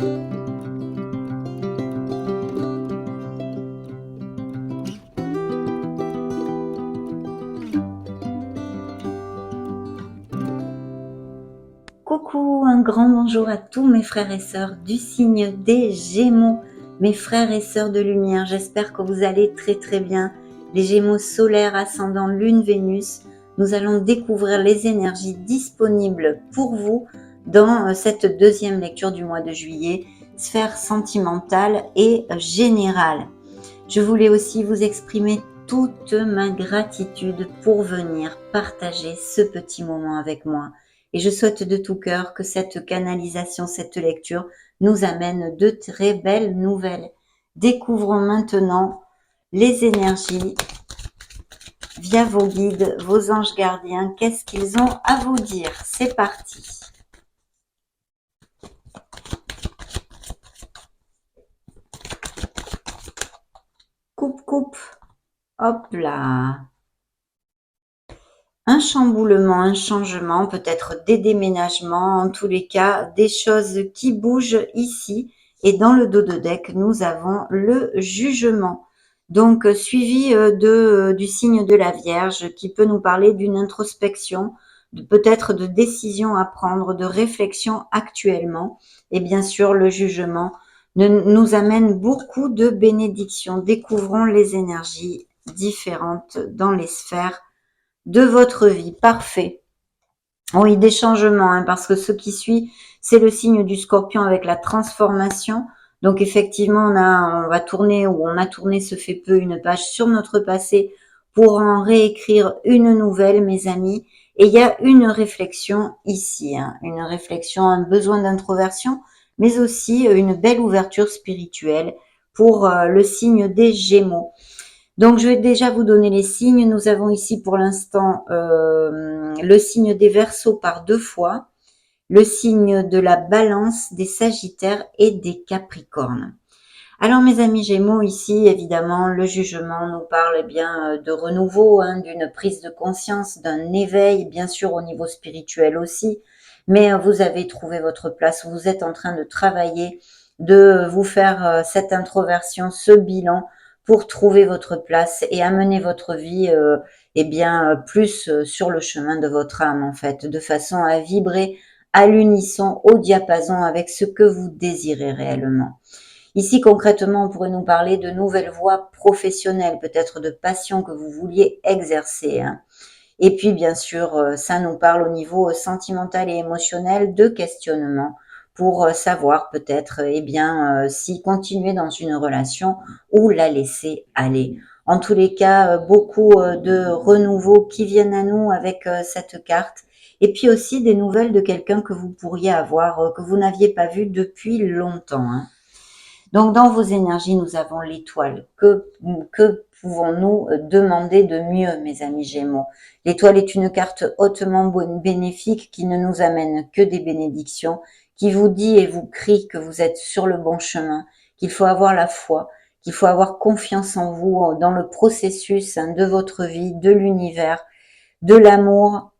Coucou, un grand bonjour à tous mes frères et sœurs du signe des Gémeaux, mes frères et sœurs de lumière, j'espère que vous allez très bien. Les Gémeaux solaires, ascendant Lune, Vénus, nous allons découvrir les énergies disponibles pour vous dans cette deuxième lecture du mois de juillet, sphère sentimentale et générale. Je voulais aussi vous exprimer toute ma gratitude pour venir partager ce petit moment avec moi. Et je souhaite de tout cœur que cette canalisation, cette lecture nous amène de très belles nouvelles. Découvrons maintenant les énergies via vos guides, vos anges gardiens. Qu'est-ce qu'ils ont à vous dire? C'est parti. Coupe. Hop là. Un chamboulement, un changement, peut-être des déménagements, en tous les cas, des choses qui bougent ici. Et dans le dos de deck, nous avons le jugement. Donc, suivi du signe de la Vierge, qui peut nous parler d'une introspection, peut-être de décision à prendre, de réflexion actuellement. Et bien sûr, le jugement nous amène beaucoup de bénédictions. Découvrons les énergies différentes dans les sphères de votre vie. Parfait. Oui, des changements, hein, parce que ce qui suit, c'est le signe du Scorpion avec la transformation. Donc effectivement, on a tourné, ce fait peu, une page sur notre passé pour en réécrire une nouvelle, mes amis. Et il y a une réflexion ici, hein, une réflexion, un besoin d'introversion, mais aussi une belle ouverture spirituelle pour le signe des Gémeaux. Donc, je vais déjà vous donner les signes. Nous avons ici pour l'instant le signe des Verseaux par 2 fois, le signe de la Balance, des Sagittaires et des Capricornes. Alors, mes amis Gémeaux, ici, évidemment, le jugement nous parle bien de renouveau, hein, d'une prise de conscience, d'un éveil, bien sûr au niveau spirituel aussi. Mais vous avez trouvé votre place, vous êtes en train de travailler, de vous faire cette introversion, ce bilan, pour trouver votre place et amener votre vie plus sur le chemin de votre âme en fait, de façon à vibrer à l'unisson, au diapason avec ce que vous désirez réellement. Ici concrètement, on pourrait nous parler de nouvelles voies professionnelles, peut-être de passions que vous vouliez exercer, hein. Et puis bien sûr, ça nous parle au niveau sentimental et émotionnel de questionnement pour savoir peut-être si continuer dans une relation ou la laisser aller. En tous les cas, beaucoup de renouveau qui viennent à nous avec cette carte. Et puis aussi des nouvelles de quelqu'un que vous pourriez avoir, que vous n'aviez pas vu depuis longtemps, hein. Donc, dans vos énergies, nous avons l'étoile. Que pouvons-nous demander de mieux, mes amis Gémeaux? L'étoile est une carte hautement bénéfique qui ne nous amène que des bénédictions, qui vous dit et vous crie que vous êtes sur le bon chemin, qu'il faut avoir la foi, qu'il faut avoir confiance en vous, dans le processus de votre vie, de l'univers, de l'amour,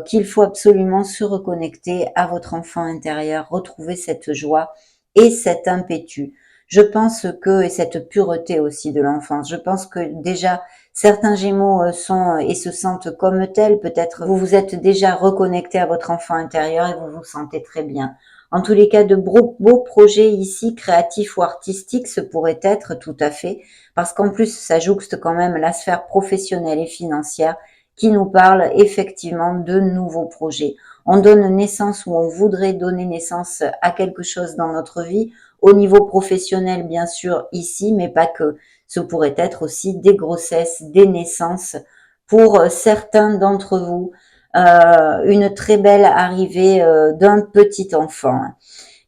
qu'il faut absolument se reconnecter à votre enfant intérieur, retrouver cette joie et cet impétu. Je pense que, et cette pureté aussi de l'enfance, je pense que déjà certains Gémeaux sont et se sentent comme tels, peut-être vous vous êtes déjà reconnecté à votre enfant intérieur et vous vous sentez très bien. En tous les cas, de beaux projets ici, créatifs ou artistiques, ce pourrait être tout à fait, parce qu'en plus, ça jouxte quand même la sphère professionnelle et financière qui nous parle effectivement de nouveaux projets. On donne naissance ou on voudrait donner naissance à quelque chose dans notre vie, au niveau professionnel bien sûr ici, mais pas que. Ce pourrait être aussi des grossesses, des naissances pour certains d'entre vous, une très belle arrivée d'un petit enfant.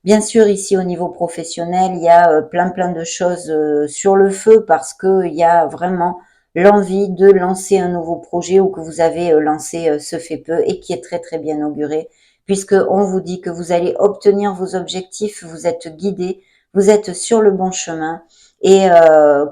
Bien sûr, ici au niveau professionnel, il y a plein de choses sur le feu parce que il y a vraiment l'envie de lancer un nouveau projet ou que vous avez lancé ce fait peu et qui est très bien auguré puisque on vous dit que vous allez obtenir vos objectifs, vous êtes guidé, vous êtes sur le bon chemin et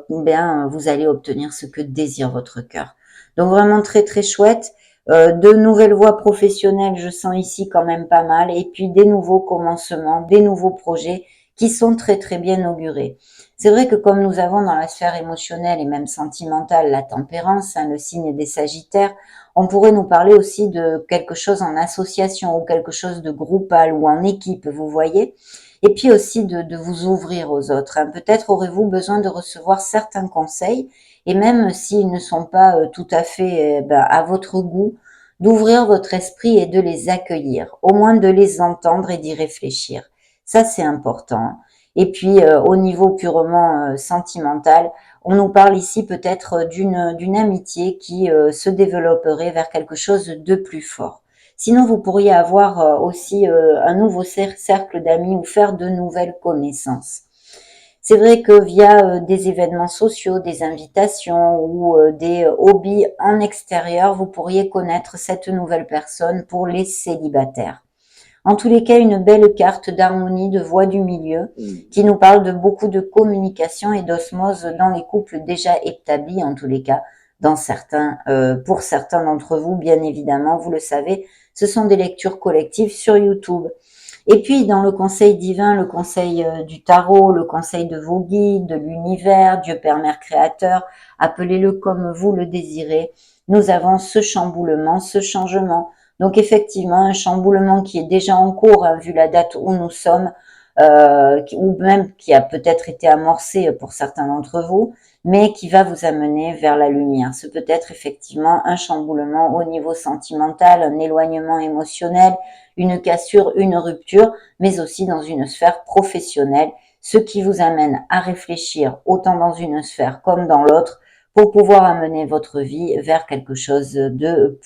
vous allez obtenir ce que désire votre cœur. Donc vraiment très chouette. De nouvelles voies professionnelles, je sens ici quand même pas mal. Et puis des nouveaux commencements, des nouveaux projets qui sont très très bien augurées. C'est vrai que comme nous avons dans la sphère émotionnelle et même sentimentale la tempérance, hein, le signe des Sagittaires, on pourrait nous parler aussi de quelque chose en association ou quelque chose de groupal ou en équipe, vous voyez. Et puis aussi de vous ouvrir aux autres, hein. Peut-être aurez-vous besoin de recevoir certains conseils et même s'ils ne sont pas tout à fait à votre goût, d'ouvrir votre esprit et de les accueillir, au moins de les entendre et d'y réfléchir. Ça, c'est important. Et puis, au niveau purement sentimental, on nous parle ici peut-être d'une amitié qui se développerait vers quelque chose de plus fort. Sinon, vous pourriez avoir aussi un nouveau cercle d'amis ou faire de nouvelles connaissances. C'est vrai que via des événements sociaux, des invitations ou des hobbies en extérieur, vous pourriez connaître cette nouvelle personne pour les célibataires. En tous les cas, une belle carte d'harmonie, de voie du milieu, qui nous parle de beaucoup de communication et d'osmose dans les couples déjà établis, en tous les cas, pour certains d'entre vous, bien évidemment, vous le savez, ce sont des lectures collectives sur YouTube. Et puis, dans le conseil divin, le conseil du tarot, le conseil de vos guides, de l'univers, Dieu Père Mère Créateur, appelez-le comme vous le désirez, nous avons ce chamboulement, ce changement. Donc effectivement, un chamboulement qui est déjà en cours, hein, vu la date où nous sommes, ou même qui a peut-être été amorcé pour certains d'entre vous, mais qui va vous amener vers la lumière. Ce peut être effectivement un chamboulement au niveau sentimental, un éloignement émotionnel, une cassure, une rupture, mais aussi dans une sphère professionnelle, ce qui vous amène à réfléchir autant dans une sphère comme dans l'autre pour pouvoir amener votre vie vers quelque chose de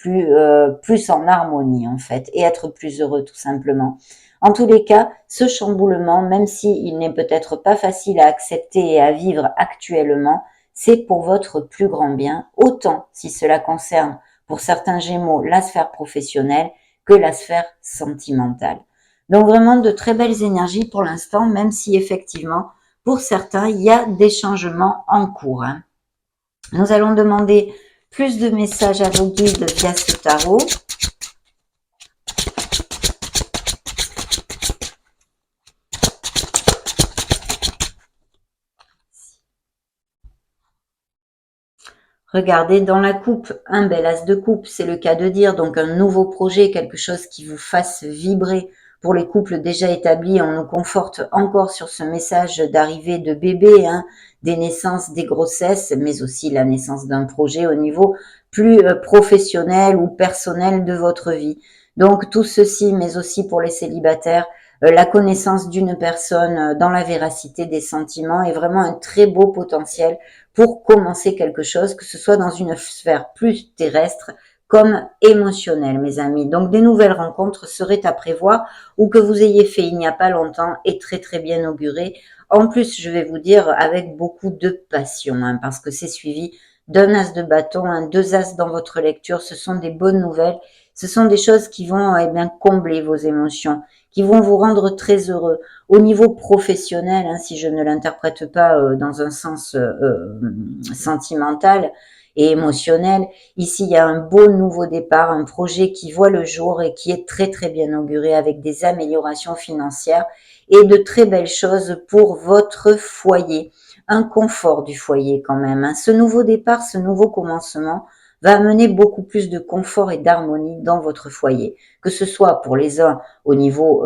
plus en harmonie en fait et être plus heureux tout simplement. En tous les cas, ce chamboulement, même s'il n'est peut-être pas facile à accepter et à vivre actuellement, c'est pour votre plus grand bien, autant si cela concerne pour certains Gémeaux la sphère professionnelle que la sphère sentimentale. Donc vraiment de très belles énergies pour l'instant, même si effectivement, pour certains, il y a des changements en cours, hein. Nous allons demander plus de messages à vos guides via ce tarot. Regardez dans la coupe, un bel as de coupe, c'est le cas de dire, donc un nouveau projet, quelque chose qui vous fasse vibrer. Pour les couples déjà établis, on nous conforte encore sur ce message d'arrivée de bébé, hein, des naissances, des grossesses, mais aussi la naissance d'un projet au niveau plus professionnel ou personnel de votre vie. Donc tout ceci, mais aussi pour les célibataires, la connaissance d'une personne dans la véracité des sentiments est vraiment un très beau potentiel pour commencer quelque chose, que ce soit dans une sphère plus terrestre comme émotionnelle, mes amis. Donc, des nouvelles rencontres seraient à prévoir ou que vous ayez fait il n'y a pas longtemps est très, très bien auguré. En plus, je vais vous dire avec beaucoup de passion, hein, parce que c'est suivi d'un as de bâton, hein, deux as dans votre lecture. Ce sont des bonnes nouvelles. Ce sont des choses qui vont bien combler vos émotions, qui vont vous rendre très heureux. Au niveau professionnel, hein, si je ne l'interprète pas dans un sens sentimental et émotionnel, ici il y a un beau nouveau départ, un projet qui voit le jour et qui est très très bien auguré avec des améliorations financières et de très belles choses pour votre foyer. Un confort du foyer quand même, hein. Ce nouveau départ, ce nouveau commencement va amener beaucoup plus de confort et d'harmonie dans votre foyer, que ce soit pour les uns au niveau,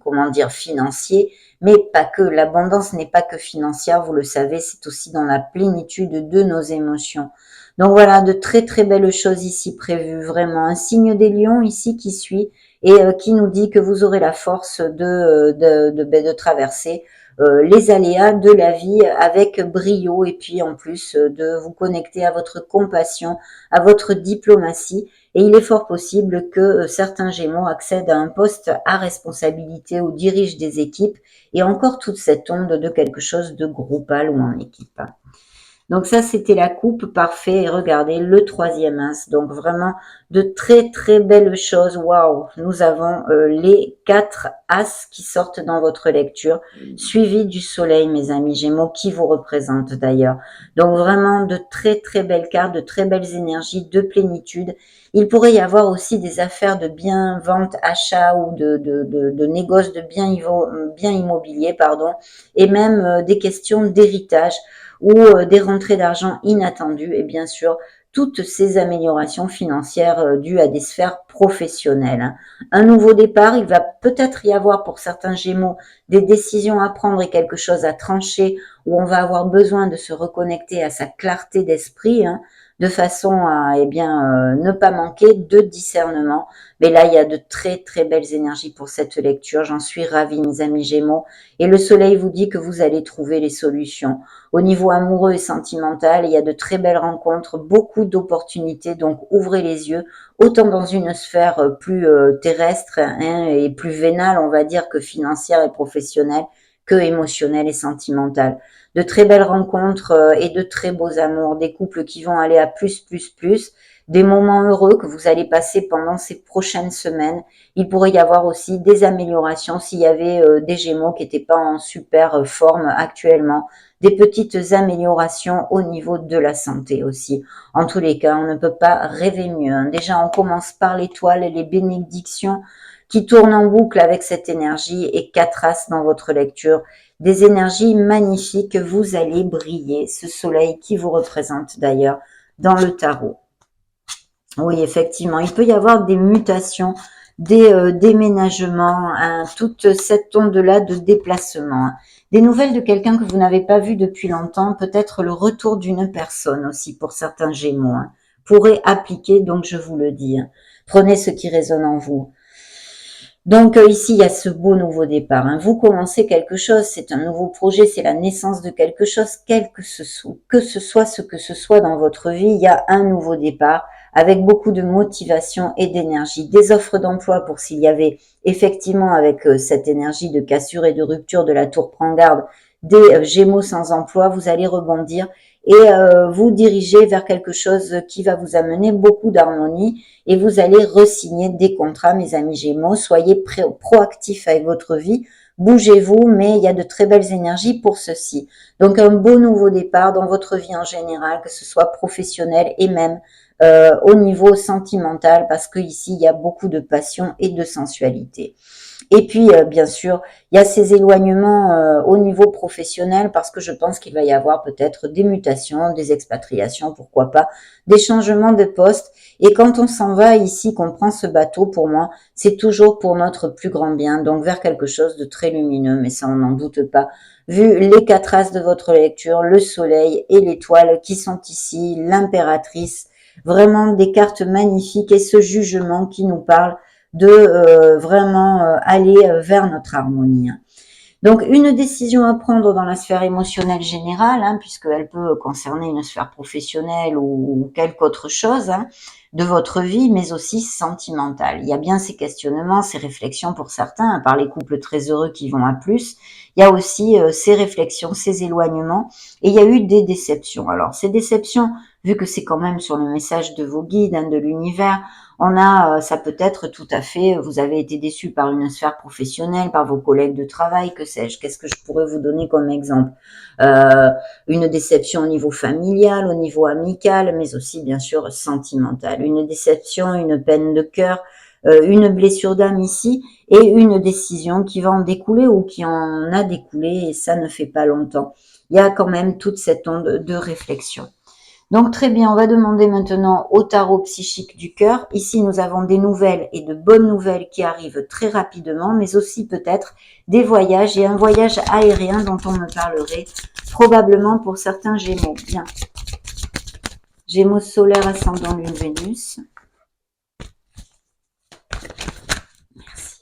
comment dire, financier, mais pas que. L'abondance n'est pas que financière, vous le savez, c'est aussi dans la plénitude de nos émotions. Donc voilà, de très très belles choses ici prévues, vraiment. Un signe des lions ici qui suit et qui nous dit que vous aurez la force de traverser les aléas de la vie avec brio et puis en plus de vous connecter à votre compassion, à votre diplomatie. Et il est fort possible que certains Gémeaux accèdent à un poste à responsabilité ou dirigent des équipes et encore toute cette onde de quelque chose de groupal ou en équipe. Donc ça, c'était la coupe, parfait. Et regardez, le troisième as. Donc vraiment de très très belles choses. Waouh, nous avons les 4 as qui sortent dans votre lecture, suivis du soleil, mes amis Gémeaux, qui vous représente d'ailleurs. Donc vraiment de très très belles cartes, de très belles énergies, de plénitude. Il pourrait y avoir aussi des affaires de biens, vente, achat ou de négoces de biens immobiliers, pardon, et même des questions d'héritage ou des rentrées d'argent inattendues et bien sûr toutes ces améliorations financières dues à des sphères professionnelles, hein. Un nouveau départ, il va peut-être y avoir pour certains Gémeaux des décisions à prendre et quelque chose à trancher où on va avoir besoin de se reconnecter à sa clarté d'esprit, hein, de façon à ne pas manquer de discernement. Mais là, il y a de très très belles énergies pour cette lecture. J'en suis ravie, mes amis Gémeaux. Et le soleil vous dit que vous allez trouver les solutions. Au niveau amoureux et sentimental, il y a de très belles rencontres, beaucoup d'opportunités, donc ouvrez les yeux, autant dans une sphère plus terrestre, hein, et plus vénale, on va dire, que financière et professionnelle, que émotionnelle et sentimentale. De très belles rencontres et de très beaux amours, des couples qui vont aller à plus, plus, plus, des moments heureux que vous allez passer pendant ces prochaines semaines. Il pourrait y avoir aussi des améliorations s'il y avait des Gémeaux qui n'étaient pas en super forme actuellement, des petites améliorations au niveau de la santé aussi. En tous les cas, on ne peut pas rêver mieux, hein. Déjà, on commence par l'étoile et les bénédictions qui tournent en boucle avec cette énergie et 4 as dans votre lecture. Des énergies magnifiques, vous allez briller, ce soleil qui vous représente d'ailleurs dans le tarot. Oui, effectivement, il peut y avoir des mutations, des déménagements, hein, toute cette onde-là de déplacement, hein. Des nouvelles de quelqu'un que vous n'avez pas vu depuis longtemps, peut-être le retour d'une personne aussi pour certains Gémeaux, hein, pourrait appliquer, donc je vous le dis, hein. Prenez ce qui résonne en vous. Donc ici, il y a ce beau nouveau départ, hein. Vous commencez quelque chose, c'est un nouveau projet, c'est la naissance de quelque chose, quel que ce soit ce que ce soit dans votre vie, il y a un nouveau départ avec beaucoup de motivation et d'énergie. Des offres d'emploi pour s'il y avait effectivement avec cette énergie de cassure et de rupture de la tour prend garde, des Gémeaux sans emploi, vous allez rebondir et vous diriger vers quelque chose qui va vous amener beaucoup d'harmonie et vous allez re-signer des contrats, mes amis Gémeaux. Soyez proactifs avec votre vie, bougez-vous, mais il y a de très belles énergies pour ceci. Donc un beau nouveau départ dans votre vie en général, que ce soit professionnel et même au niveau sentimental, parce que ici il y a beaucoup de passion et de sensualité. Et puis, bien sûr, il y a ces éloignements au niveau professionnel parce que je pense qu'il va y avoir peut-être des mutations, des expatriations, pourquoi pas, des changements de poste. Et quand on s'en va ici, qu'on prend ce bateau, pour moi, c'est toujours pour notre plus grand bien, donc vers quelque chose de très lumineux, mais ça, on n'en doute pas. Vu les 4 as de votre lecture, le soleil et l'étoile qui sont ici, l'impératrice, vraiment des cartes magnifiques et ce jugement qui nous parle de vraiment aller vers notre harmonie. Donc, une décision à prendre dans la sphère émotionnelle générale, hein, puisqu'elle peut concerner une sphère professionnelle ou quelque autre chose, hein, de votre vie, mais aussi sentimentale. Il y a bien ces questionnements, ces réflexions pour certains, à part les couples très heureux qui vont à plus. Il y a aussi ces réflexions, ces éloignements, et il y a eu des déceptions. Alors, ces déceptions, vu que c'est quand même sur le message de vos guides, hein, de l'univers, on a, ça peut être tout à fait, vous avez été déçu par une sphère professionnelle, par vos collègues de travail, que sais-je. Qu'est-ce que je pourrais vous donner comme exemple? euh, une déception au niveau familial, au niveau amical, mais aussi bien sûr sentimental. Une déception, une peine de cœur, une blessure d'âme ici et une décision qui va en découler ou qui en a découlé et ça ne fait pas longtemps. Il y a quand même toute cette onde de réflexion. Donc très bien, on va demander maintenant au tarot psychique du cœur. Ici, nous avons des nouvelles et de bonnes nouvelles qui arrivent très rapidement, mais aussi peut-être des voyages et un voyage aérien dont on me parlerait probablement pour certains Gémeaux. Bien. Gémeaux solaire, ascendant Lune, Vénus. Merci.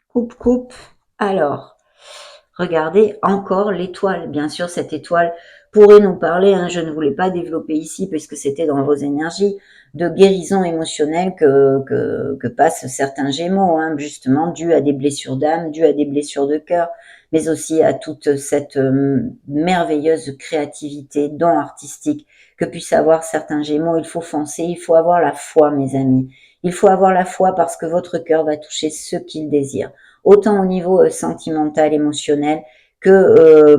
Coupe, coupe. Alors, regardez encore l'étoile. Bien sûr, cette étoile pourrait nous parler, hein, je ne voulais pas développer ici puisque c'était dans vos énergies, de guérison émotionnelle que passent certains Gémeaux, hein, justement dû à des blessures d'âme, dû à des blessures de cœur, mais aussi à toute cette merveilleuse créativité, don artistique que puissent avoir certains Gémeaux. Il faut foncer, il faut avoir la foi, mes amis. Il faut avoir la foi parce que votre cœur va toucher ce qu'il désire, autant au niveau sentimental, émotionnel,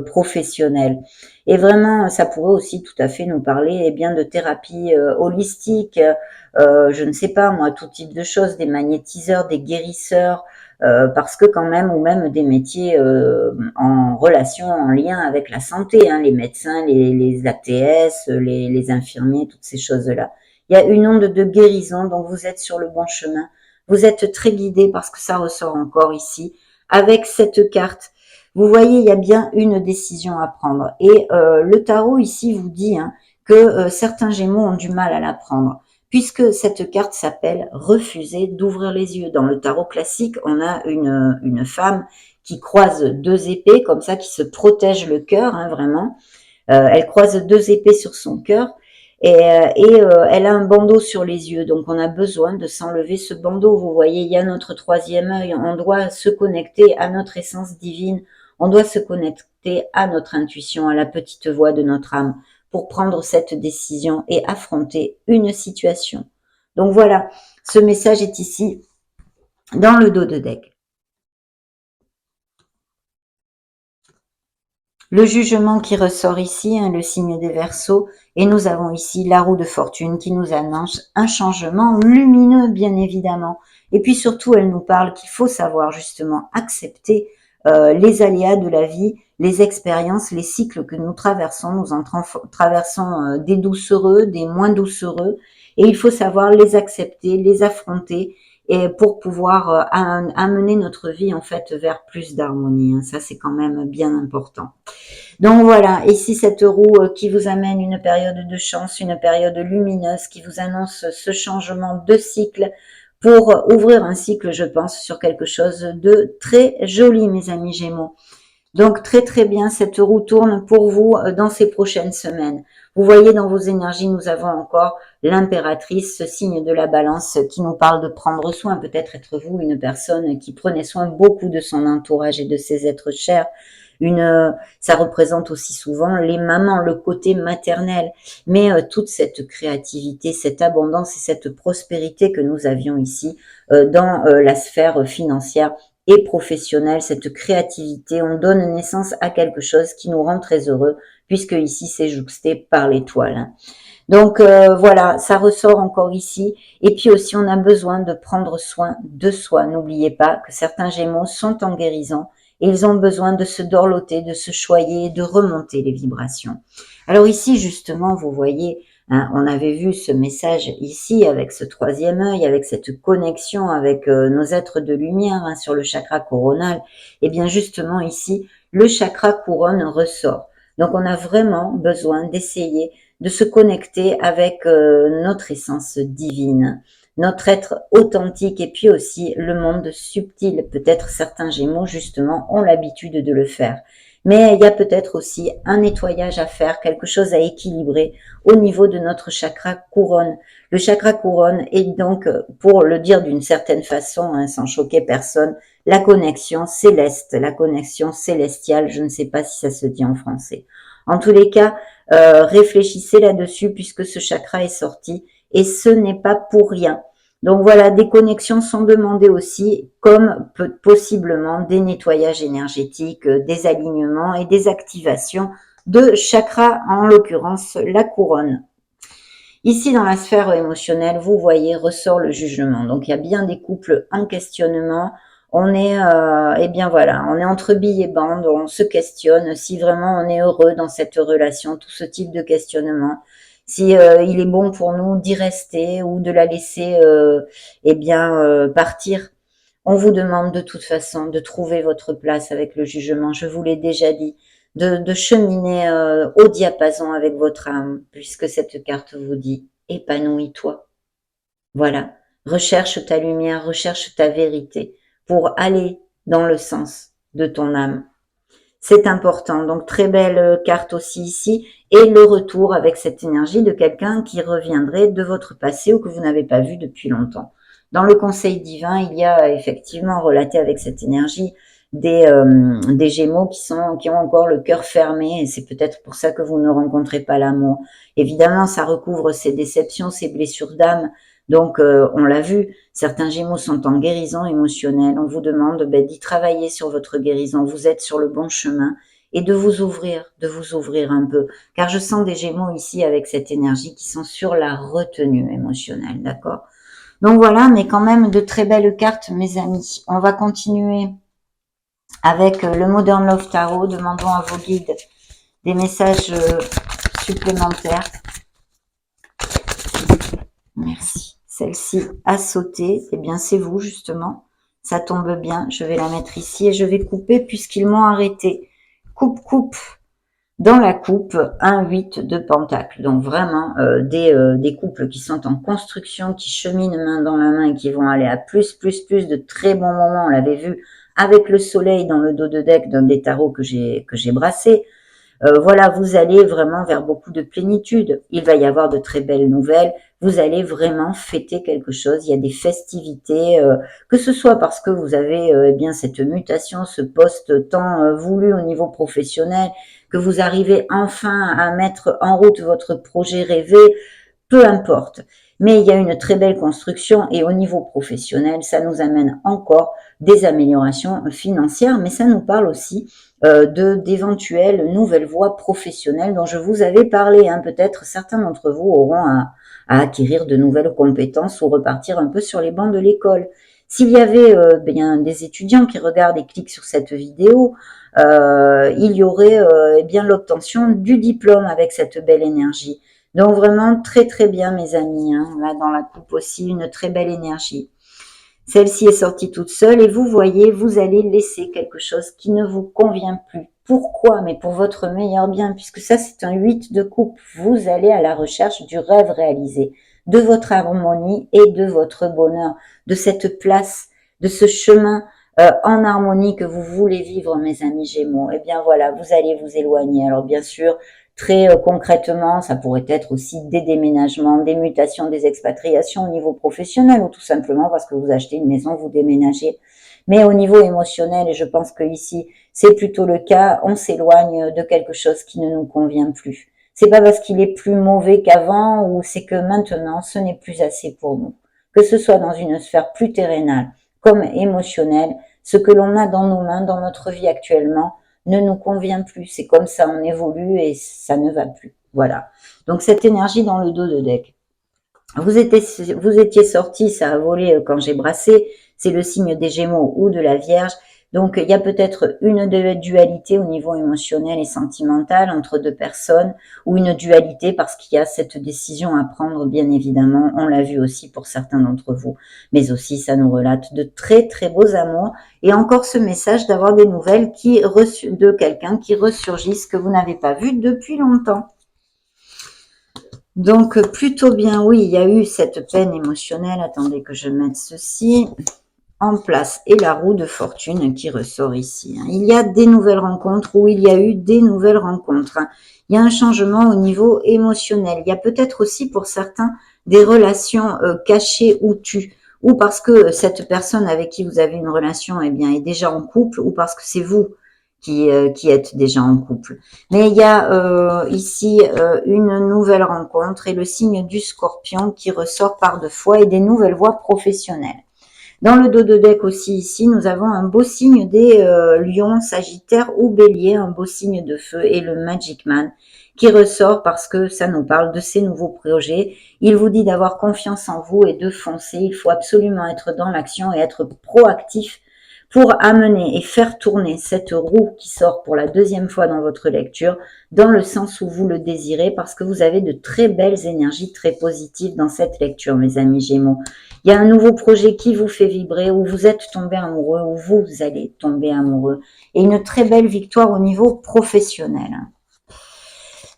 professionnelle. Et vraiment, ça pourrait aussi tout à fait nous parler eh bien de thérapie holistique, je ne sais pas moi, tout type de choses, des magnétiseurs, des guérisseurs, parce que quand même, ou même des métiers en relation, en lien avec la santé, hein, les médecins, les ATS, les infirmiers, toutes ces choses-là. Il y a une onde de guérison, donc vous êtes sur le bon chemin. Vous êtes très guidé parce que ça ressort encore ici. Avec cette carte, vous voyez, il y a bien une décision à prendre. Et le tarot ici vous dit hein, que certains Gémeaux ont du mal à la prendre, puisque cette carte s'appelle refuser d'ouvrir les yeux. Dans le tarot classique, on a une femme qui croise deux épées, comme ça, qui se protège le cœur, hein, vraiment. Elle croise deux épées sur son cœur et elle a un bandeau sur les yeux. Donc, on a besoin de s'enlever ce bandeau. Vous voyez, il y a notre troisième œil. On doit se connecter à notre essence divine. On doit se connecter à notre intuition, à la petite voix de notre âme pour prendre cette décision et affronter une situation. Donc voilà, ce message est ici dans le dos de deck. Le jugement qui ressort ici, hein, le signe des Verseaux, et nous avons ici la roue de fortune qui nous annonce un changement lumineux, bien évidemment. Et puis surtout, elle nous parle qu'il faut savoir justement accepter les aléas de la vie, les expériences, les cycles que nous traversons. Nous en traversons des doucereux, des moins doucereux, et il faut savoir les accepter, les affronter, et pour pouvoir amener notre vie en fait vers plus d'harmonie. Hein. Ça, c'est quand même bien important. Donc voilà, ici cette roue qui vous amène une période de chance, une période lumineuse qui vous annonce ce changement de cycle pour ouvrir un cycle, je pense, sur quelque chose de très joli, mes amis Gémeaux. Donc très très bien, cette roue tourne pour vous dans ces prochaines semaines. Vous voyez dans vos énergies, nous avons encore l'impératrice, ce signe de la balance qui nous parle de prendre soin. Peut-être être vous une personne qui prenait soin beaucoup de son entourage et de ses êtres chers. Ça représente aussi souvent les mamans, le côté maternel, mais toute cette créativité, cette abondance et cette prospérité que nous avions ici dans la sphère financière et professionnelle, cette créativité, on donne naissance à quelque chose qui nous rend très heureux, puisque ici c'est jouxté par l'étoile. Hein. Donc voilà, ça ressort encore ici. Et puis aussi, on a besoin de prendre soin de soi. N'oubliez pas que certains Gémeaux sont en guérison et ils ont besoin de se dorloter, de se choyer, de remonter les vibrations. Alors ici, justement, vous voyez, hein, on avait vu ce message ici avec ce troisième œil, avec cette connexion avec nos êtres de lumière hein, sur le chakra coronal. Et bien justement ici, le chakra couronne ressort. Donc on a vraiment besoin d'essayer de se connecter avec notre essence divine, notre être authentique et puis aussi le monde subtil. Peut-être certains Gémeaux, justement, ont l'habitude de le faire. Mais il y a peut-être aussi un nettoyage à faire, quelque chose à équilibrer au niveau de notre chakra couronne. Le chakra couronne est donc, pour le dire d'une certaine façon, hein, sans choquer personne, la connexion céleste, la connexion célestiale. Je ne sais pas si ça se dit en français. En tous les cas, réfléchissez là-dessus puisque ce chakra est sorti et ce n'est pas pour rien. Donc voilà, des connexions sont demandées aussi, comme possiblement des nettoyages énergétiques, des alignements et des activations de chakras, en l'occurrence la couronne. Ici, dans la sphère émotionnelle, vous voyez, ressort le jugement. Donc, il y a bien des couples en questionnement. On est, eh bien voilà, on est entre billes et bandes, on se questionne si vraiment on est heureux dans cette relation, tout ce type de questionnement. Si il est bon pour nous d'y rester ou de la laisser, eh bien, partir. On vous demande de toute façon de trouver votre place avec le jugement. Je vous l'ai déjà dit, de cheminer au diapason avec votre âme, puisque cette carte vous dit épanouis-toi. Voilà, recherche ta lumière, recherche ta vérité pour aller dans le sens de ton âme. C'est important. Donc, très belle carte aussi ici. Et le retour avec cette énergie de quelqu'un qui reviendrait de votre passé ou que vous n'avez pas vu depuis longtemps. Dans le conseil divin, il y a effectivement relaté avec cette énergie des Gémeaux qui ont encore le cœur fermé. Et c'est peut-être pour ça que vous ne rencontrez pas l'amour. Évidemment, ça recouvre ces déceptions, ces blessures d'âme. Donc, on l'a vu, certains Gémeaux sont en guérison émotionnelle. On vous demande d'y travailler sur votre guérison. Vous êtes sur le bon chemin. et de vous ouvrir un peu. Car je sens des Gémeaux ici avec cette énergie qui sont sur la retenue émotionnelle, d'accord? Donc voilà, mais quand même de très belles cartes, mes amis. On va continuer avec le Modern Love Tarot. Demandons à vos guides des messages supplémentaires. Merci. Celle-ci a sauté. Eh bien, c'est vous, justement. Ça tombe bien. Je vais la mettre ici et je vais couper puisqu'ils m'ont arrêté. Coupe, coupe. Dans la coupe, un 8 de pentacle. Donc vraiment, des couples qui sont en construction, qui cheminent main dans la main et qui vont aller à plus de très bons moments. On l'avait vu avec le soleil dans le dos de deck d'un des tarots que j'ai brassé. Voilà, vous allez vraiment vers beaucoup de plénitude. Il va y avoir de très belles nouvelles. Vous allez vraiment fêter quelque chose. Il y a des festivités, que ce soit parce que vous avez eh bien cette mutation, ce poste tant voulu au niveau professionnel, que vous arrivez enfin à mettre en route votre projet rêvé, peu importe. Mais il y a une très belle construction et au niveau professionnel, ça nous amène encore des améliorations financières, mais ça nous parle aussi d'éventuelles nouvelles voies professionnelles dont je vous avais parlé. Hein. Peut-être certains d'entre vous auront à acquérir de nouvelles compétences ou repartir un peu sur les bancs de l'école. S'il y avait bien des étudiants qui regardent et cliquent sur cette vidéo, il y aurait eh bien l'obtention du diplôme avec cette belle énergie. Donc vraiment très très bien mes amis. Hein. Là dans la coupe aussi une très belle énergie. Celle-ci est sortie toute seule et vous voyez, vous allez laisser quelque chose qui ne vous convient plus. Pourquoi? Mais pour votre meilleur bien, puisque ça c'est un 8 de coupe. Vous allez à la recherche du rêve réalisé, de votre harmonie et de votre bonheur, de cette place, de ce chemin en harmonie que vous voulez vivre mes amis Gémeaux. Eh bien voilà, vous allez vous éloigner. Alors bien sûr, très concrètement, ça pourrait être aussi des déménagements, des mutations, des expatriations au niveau professionnel ou tout simplement parce que vous achetez une maison, vous déménagez. Mais au niveau émotionnel, et je pense que ici c'est plutôt le cas, on s'éloigne de quelque chose qui ne nous convient plus. C'est pas parce qu'il est plus mauvais qu'avant ou c'est que maintenant ce n'est plus assez pour nous. Que ce soit dans une sphère plus terrénale comme émotionnelle, ce que l'on a dans nos mains, dans notre vie actuellement, ne nous convient plus. C'est comme ça, on évolue et ça ne va plus. Voilà. Donc cette énergie dans le dos de deck. Vous étiez sorti, ça a volé quand j'ai brassé. C'est le signe des Gémeaux ou de la Vierge. Donc il y a peut-être une dualité au niveau émotionnel et sentimental entre deux personnes ou une dualité parce qu'il y a cette décision à prendre bien évidemment. On l'a vu aussi pour certains d'entre vous. Mais aussi ça nous relate de très très beaux amours et encore ce message d'avoir des nouvelles de quelqu'un qui ressurgissent que vous n'avez pas vu depuis longtemps. Donc plutôt bien, oui, il y a eu cette peine émotionnelle. Attendez que je mette ceci en place et la roue de fortune qui ressort ici. Il y a des nouvelles rencontres ou il y a eu des nouvelles rencontres. Il y a un changement au niveau émotionnel. Il y a peut-être aussi pour certains des relations cachées ou tues, ou parce que cette personne avec qui vous avez une relation eh bien, est déjà en couple, ou parce que c'est vous qui êtes déjà en couple. Mais il y a ici une nouvelle rencontre et le signe du Scorpion qui ressort par deux fois et des nouvelles voies professionnelles. Dans le dos de deck aussi ici, nous avons un beau signe des lions, sagittaires ou bélier, un beau signe de feu et le Magic Man qui ressort parce que ça nous parle de ces nouveaux projets. Il vous dit d'avoir confiance en vous et de foncer. Il faut absolument être dans l'action et être proactif pour amener et faire tourner cette roue qui sort pour la deuxième fois dans votre lecture dans le sens où vous le désirez parce que vous avez de très belles énergies très positives dans cette lecture, mes amis Gémeaux. Il y a un nouveau projet qui vous fait vibrer, où vous êtes tombé amoureux, où vous allez tomber amoureux. Et une très belle victoire au niveau professionnel.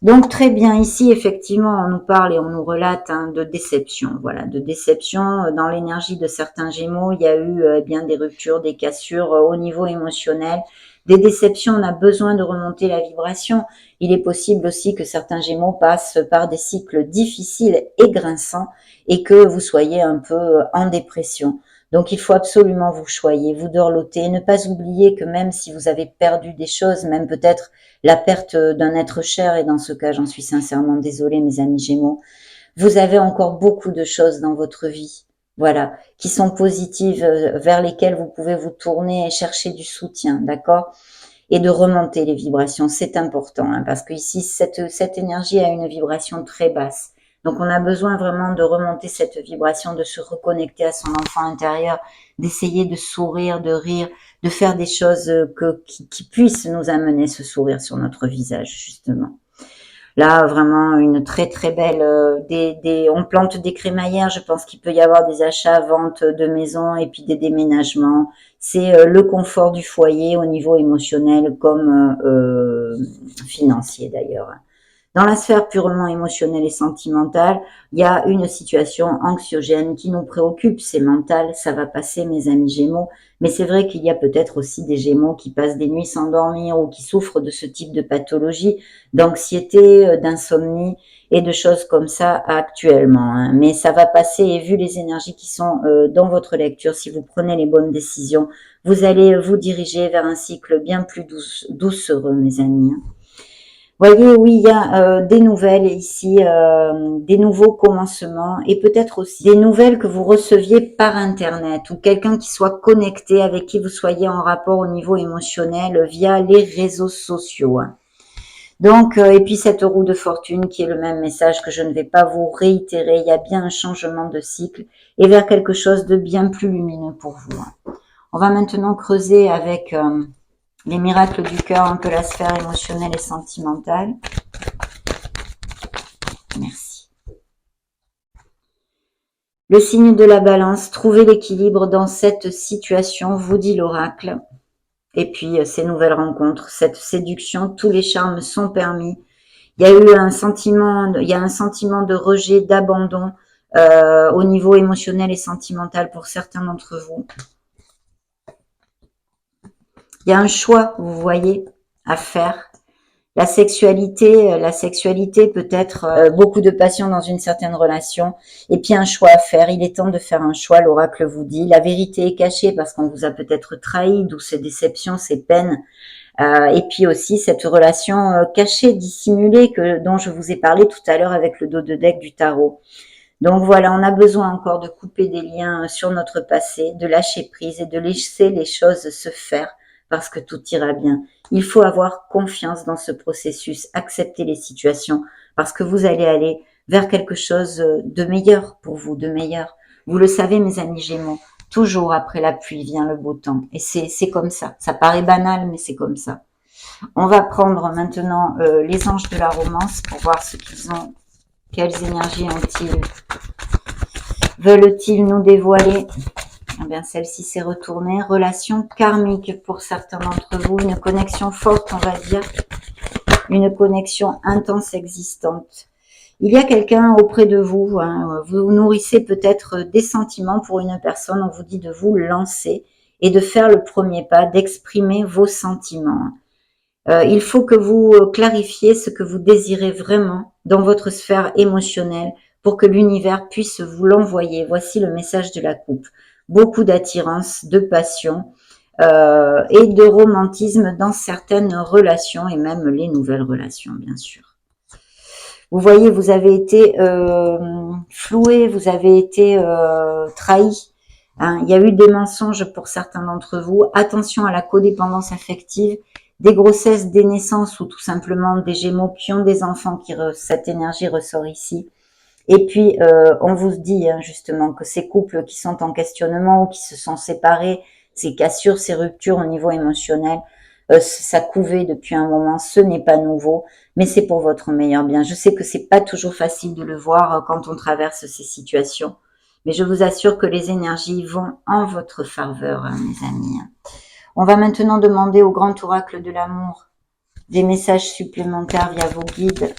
Donc très bien, ici effectivement on nous parle et on nous relate de déception, voilà, de déception dans l'énergie de certains Gémeaux. Il y a eu bien des ruptures, des cassures au niveau émotionnel, des déceptions. On a besoin de remonter la vibration. Il est possible aussi que certains Gémeaux passent par des cycles difficiles et grinçants et que vous soyez un peu en dépression. Donc il faut absolument vous choyer, vous dorloter, ne pas oublier que même si vous avez perdu des choses, même peut-être la perte d'un être cher, et dans ce cas j'en suis sincèrement désolée mes amis Gémeaux, vous avez encore beaucoup de choses dans votre vie, voilà, qui sont positives, vers lesquelles vous pouvez vous tourner et chercher du soutien, d'accord ? et de remonter les vibrations. C'est important, hein, parce que ici, cette énergie a une vibration très basse. Donc, on a besoin vraiment de remonter cette vibration, de se reconnecter à son enfant intérieur, d'essayer de sourire, de rire, de faire des choses qui puissent nous amener ce sourire sur notre visage, justement. Là, vraiment, une très très belle. On plante des crémaillères. Je pense qu'il peut y avoir des achats, ventes de maisons et puis des déménagements. C'est le confort du foyer au niveau émotionnel comme financier d'ailleurs. Dans la sphère purement émotionnelle et sentimentale, il y a une situation anxiogène qui nous préoccupe. C'est mental, ça va passer, mes amis Gémeaux. Mais c'est vrai qu'il y a peut-être aussi des Gémeaux qui passent des nuits sans dormir ou qui souffrent de ce type de pathologie, d'anxiété, d'insomnie et de choses comme ça actuellement, hein. Mais ça va passer et vu les énergies qui sont dans votre lecture, si vous prenez les bonnes décisions, vous allez vous diriger vers un cycle bien plus doucereux, mes amis, hein. Voyez, oui, il y a des nouvelles ici, des nouveaux commencements et peut-être aussi des nouvelles que vous receviez par Internet ou quelqu'un qui soit connecté, avec qui vous soyez en rapport au niveau émotionnel via les réseaux sociaux, hein. Donc, et puis cette roue de fortune qui est le même message que je ne vais pas vous réitérer. Il y a bien un changement de cycle et vers quelque chose de bien plus lumineux pour vous, hein. On va maintenant creuser avec les miracles du cœur, un peu la sphère émotionnelle et sentimentale. Merci. Le signe de la balance, trouvez l'équilibre dans cette situation, vous dit l'oracle. Et puis, ces nouvelles rencontres, cette séduction, tous les charmes sont permis. Il y a eu un sentiment de rejet, d'abandon au niveau émotionnel et sentimental pour certains d'entre vous. Il y a un choix, vous voyez, à faire. La sexualité peut être beaucoup de passion dans une certaine relation et puis un choix à faire. Il est temps de faire un choix, l'oracle vous dit. La vérité est cachée parce qu'on vous a peut-être trahi, d'où ces déceptions, ces peines. Et puis aussi cette relation cachée, dissimulée dont je vous ai parlé tout à l'heure avec le dos de deck du tarot. Donc voilà, on a besoin encore de couper des liens sur notre passé, de lâcher prise et de laisser les choses se faire parce que tout ira bien. Il faut avoir confiance dans ce processus, accepter les situations parce que vous allez aller vers quelque chose de meilleur pour vous, de meilleur. Vous le savez, mes amis Gémeaux, toujours après la pluie vient le beau temps. Et c'est comme ça. Ça paraît banal, mais c'est comme ça. On va prendre maintenant les anges de la romance pour voir ce qu'ils ont. Quelles énergies ont-ils? Veulent-ils nous dévoiler? Eh bien, celle-ci s'est retournée. Relation karmique pour certains d'entre vous. Une connexion forte, on va dire. Une connexion intense existante. Il y a quelqu'un auprès de vous. Hein, vous nourrissez peut-être des sentiments pour une personne. On vous dit de vous lancer et de faire le premier pas, d'exprimer vos sentiments. Il faut que vous clarifiez ce que vous désirez vraiment dans votre sphère émotionnelle pour que l'univers puisse vous l'envoyer. Voici le message de la coupe. Beaucoup d'attirance, de passion et de romantisme dans certaines relations et même les nouvelles relations, bien sûr. Vous voyez, vous avez été floué, vous avez été trahi. Hein, il y a eu des mensonges pour certains d'entre vous. Attention à la codépendance affective, des grossesses, des naissances ou tout simplement des Gémeaux qui ont des enfants, cette énergie ressort ici. Et puis, on vous dit hein, justement que ces couples qui sont en questionnement ou qui se sont séparés, ces cassures, ces ruptures au niveau émotionnel, ça couvait depuis un moment, ce n'est pas nouveau, mais c'est pour votre meilleur bien. Je sais que c'est pas toujours facile de le voir quand on traverse ces situations, mais je vous assure que les énergies vont en votre faveur, hein, mes amis. On va maintenant demander au grand oracle de l'amour des messages supplémentaires via vos guides.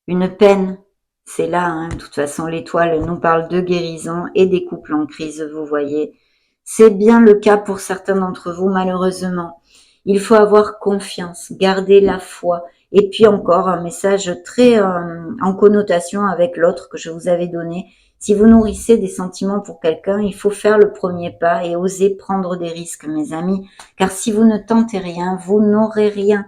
Une peine, c'est là, hein. De toute façon, l'étoile nous parle de guérison et des couples en crise, vous voyez. C'est bien le cas pour certains d'entre vous, malheureusement. Il faut avoir confiance, garder la foi. Et puis encore, un message très en connotation avec l'autre que je vous avais donné. Si vous nourrissez des sentiments pour quelqu'un, il faut faire le premier pas et oser prendre des risques, mes amis. Car si vous ne tentez rien, vous n'aurez rien.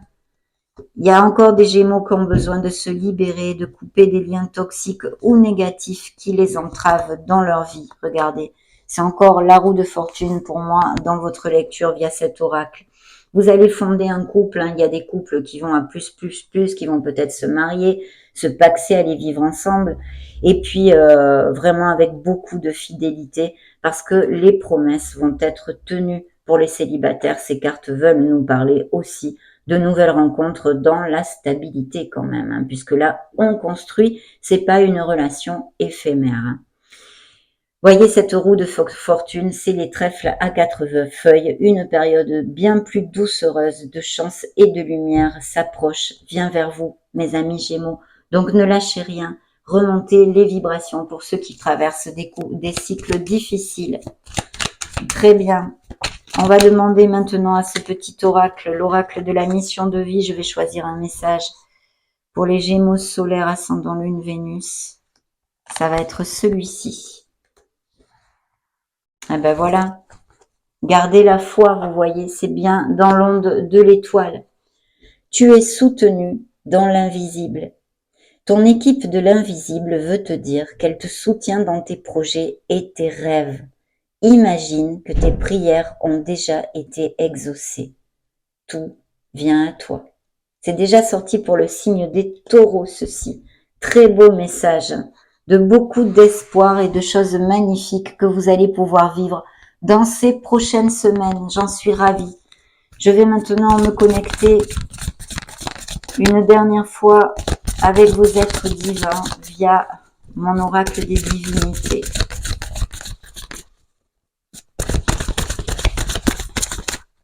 Il y a encore des Gémeaux qui ont besoin de se libérer, de couper des liens toxiques ou négatifs qui les entravent dans leur vie. Regardez, c'est encore la roue de fortune pour moi dans votre lecture via cet oracle. Vous allez fonder un couple, hein. Il y a des couples qui vont à plus, qui vont peut-être se marier, se paxer, aller vivre ensemble. Et puis, vraiment avec beaucoup de fidélité, parce que les promesses vont être tenues pour les célibataires. Ces cartes veulent nous parler aussi de nouvelles rencontres dans la stabilité quand même, hein, puisque là, on construit, c'est pas une relation éphémère. Hein. Voyez cette roue de fortune, c'est les trèfles à 4 feuilles, une période bien plus doucereuse de chance et de lumière s'approche, vient vers vous, mes amis Gémeaux. Donc ne lâchez rien, remontez les vibrations pour ceux qui traversent des cycles difficiles. Très bien. On va demander maintenant à ce petit oracle, l'oracle de la mission de vie. Je vais choisir un message pour les Gémeaux solaires ascendant Lune Vénus. Ça va être celui-ci. Et ben voilà. Gardez la foi, vous voyez, c'est bien dans l'onde de l'étoile. Tu es soutenu dans l'invisible. Ton équipe de l'invisible veut te dire qu'elle te soutient dans tes projets et tes rêves. Imagine que tes prières ont déjà été exaucées. Tout vient à toi. C'est déjà sorti pour le signe des taureaux, ceci. Très beau message de beaucoup d'espoir et de choses magnifiques que vous allez pouvoir vivre dans ces prochaines semaines. J'en suis ravie. Je vais maintenant me connecter une dernière fois avec vos êtres divins via mon oracle des divinités.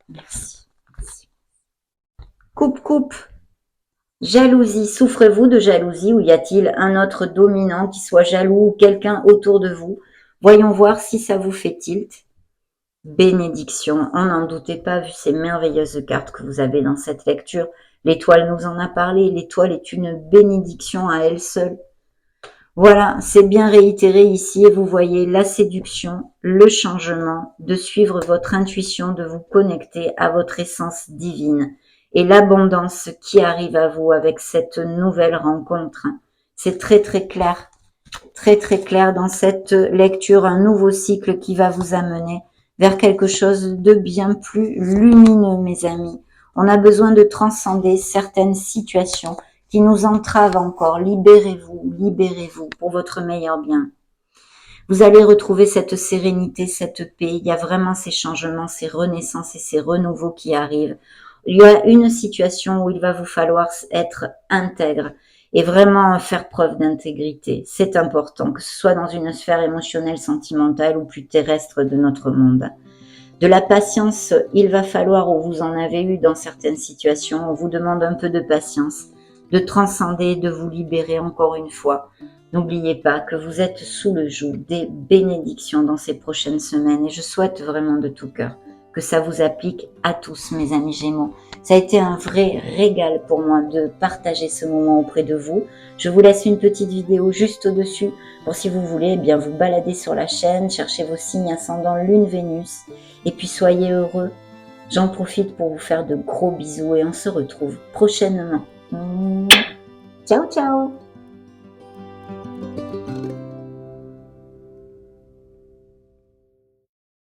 Merci. Coupe. Jalousie. Souffrez-vous de jalousie ou y a-t-il un autre dominant qui soit jaloux ou quelqu'un autour de vous? Voyons voir si ça vous fait tilt. Bénédiction. On n'en doutait pas vu ces merveilleuses cartes que vous avez dans cette lecture. L'étoile nous en a parlé. L'étoile est une bénédiction à elle seule. Voilà, c'est bien réitéré ici et vous voyez la séduction, le changement, de suivre votre intuition, de vous connecter à votre essence divine et l'abondance qui arrive à vous avec cette nouvelle rencontre. C'est très clair dans cette lecture, un nouveau cycle qui va vous amener vers quelque chose de bien plus lumineux, mes amis. On a besoin de transcender certaines situations qui nous entravent encore. Libérez-vous pour votre meilleur bien. Vous allez retrouver cette sérénité, cette paix. Il y a vraiment ces changements, ces renaissances et ces renouveaux qui arrivent. Il y a une situation où il va vous falloir être intègre et vraiment faire preuve d'intégrité. C'est important, que ce soit dans une sphère émotionnelle, sentimentale ou plus terrestre de notre monde. De la patience, il va falloir, ou vous en avez eu dans certaines situations, on vous demande un peu de patience, de transcender, de vous libérer encore une fois. N'oubliez pas que vous êtes sous le joug des bénédictions dans ces prochaines semaines et je souhaite vraiment de tout cœur que ça vous applique à tous, mes amis Gémeaux. Ça a été un vrai régal pour moi de partager ce moment auprès de vous. Je vous laisse une petite vidéo juste au-dessus pour si vous voulez bien vous balader sur la chaîne, chercher vos signes ascendants Lune Vénus et puis soyez heureux. J'en profite pour vous faire de gros bisous et on se retrouve prochainement. Ciao, ciao!